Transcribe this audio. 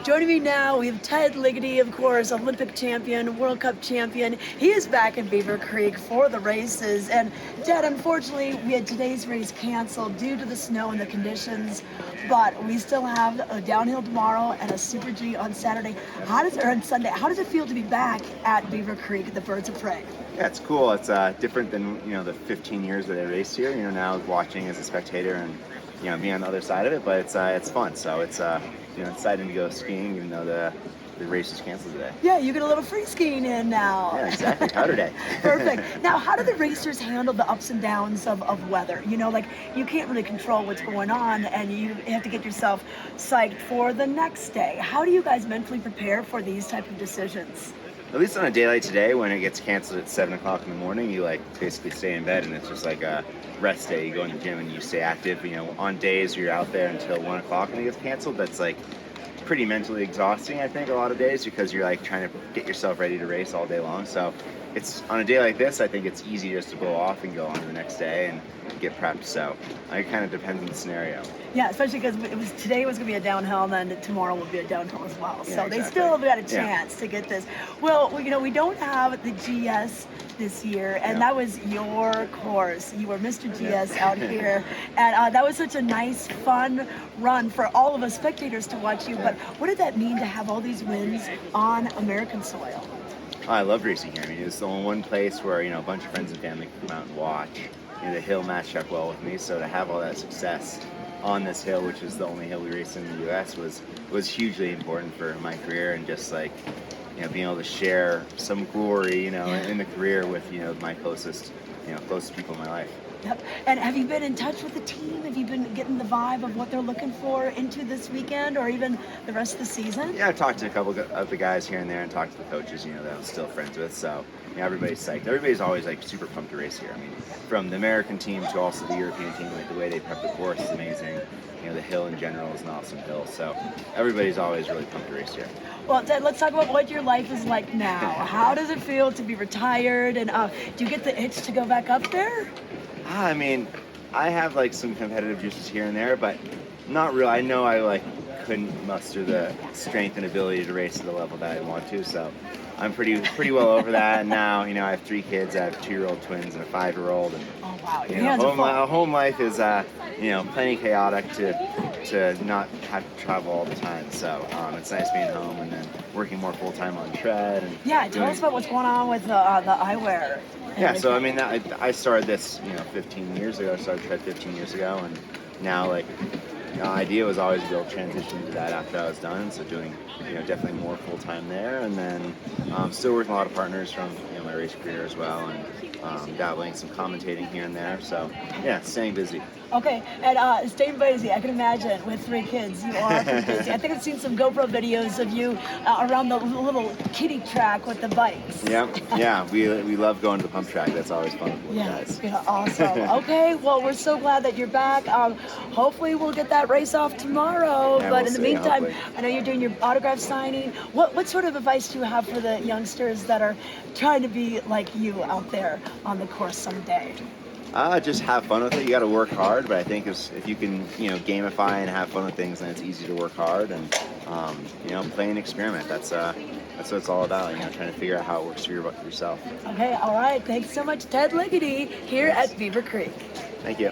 Joining me now, we have Ted Ligety, of course, Olympic champion, World Cup champion. He is back in Beaver Creek for the races. And Ted, unfortunately, we had today's race canceled due to the snow and the conditions, but we still have a downhill tomorrow and a Super G on Saturday. On Sunday, how does it feel to be back at Beaver Creek, the Birds of Prey? Yeah, it's cool. It's different than the 15 years that I raced here. Now watching as a spectator and being on the other side of it, but it's fun. So it's exciting to go skiing, even though the race is canceled today. Yeah, you get a little free skiing in now. Yeah, exactly. Powder day. Perfect. Now, how do the racers handle the ups and downs of weather? You can't really control what's going on, and you have to get yourself psyched for the next day. How do you guys mentally prepare for these type of decisions? At least on a day like today, when it gets canceled at 7 o'clock in the morning, you basically stay in bed, and it's just like a rest day. You go in the gym and you stay active. On days you're out there until 1 o'clock and it gets canceled, that's pretty mentally exhausting, I think, a lot of days, because you're trying to get yourself ready to race all day long. So it's on a day like this, I think it's easy just to blow off and go on to the next day and get prepped. So it kind of depends on the scenario. Yeah, especially because today was going to be a downhill, and then tomorrow will be a downhill as well. Yeah, so exactly. They still have got a chance to get this. Well, we don't have the GS this year, and that was your course. You were Mr. GS out here, and that was such a nice, fun run for all of us spectators to watch you. But what did that mean to have all these wins on American soil? I love racing here. It's the only one place where a bunch of friends and family can come out and watch. The hill matched up well with me, so to have all that success on this hill, which is the only hill we raced in the U.S., was hugely important for my career, and just being able to share some glory, in the career with my closest people in my life. Yep. And have you been in touch with the team? Have you been getting the vibe of what they're looking for into this weekend or even the rest of the season? Yeah, I've talked to a couple of the guys here and there, and talked to the coaches, that I'm still friends with. So everybody's psyched. Everybody's always super pumped to race here. From the American team to also the European team, the way they prep the course is amazing. The hill in general is an awesome hill. So everybody's always really pumped to race here. Well, Ted, let's talk about what your life is like now. How does it feel to be retired? And do you get the itch to go back up there? I have some competitive juices here and there, but not real. I know I couldn't muster the strength and ability to race at the level that I want to, so I'm pretty well over that. And now, I have 3 kids. I have 2-year-old twins and a 5-year-old. And oh wow, your hands are full. Home life is plenty chaotic to not have to travel all the time. So it's nice being home and then working more full time on tread. And tell us about what's going on with the eyewear. Yeah, so I started this 15 years ago. I started tread 15 years ago, and now the idea was always to be able to transition to that after I was done. So doing definitely more full time there, and then still working with a lot of partners from my race career as well, and dabbling some commentating here and there. So yeah, staying busy. Okay, and staying busy, I can imagine with 3 kids, you are pretty busy. I think I've seen some GoPro videos of you around the little kiddie track with the bikes. Yeah, we love going to the pump track. That's always fun with guys. Yeah, awesome. Okay, well, we're so glad that you're back. Hopefully we'll get that race off tomorrow, but in the meantime, hopefully. I know you're doing your autograph signing. What sort of advice do you have for the youngsters that are trying to be like you out there on the course someday? Just have fun with it. You got to work hard, but I think if you can, gamify and have fun with things, then it's easy to work hard and, play and experiment. That's what it's all about. Trying to figure out how it works for yourself. Okay, all right. Thanks so much, Ted Ligety, here at Beaver Creek. Thank you.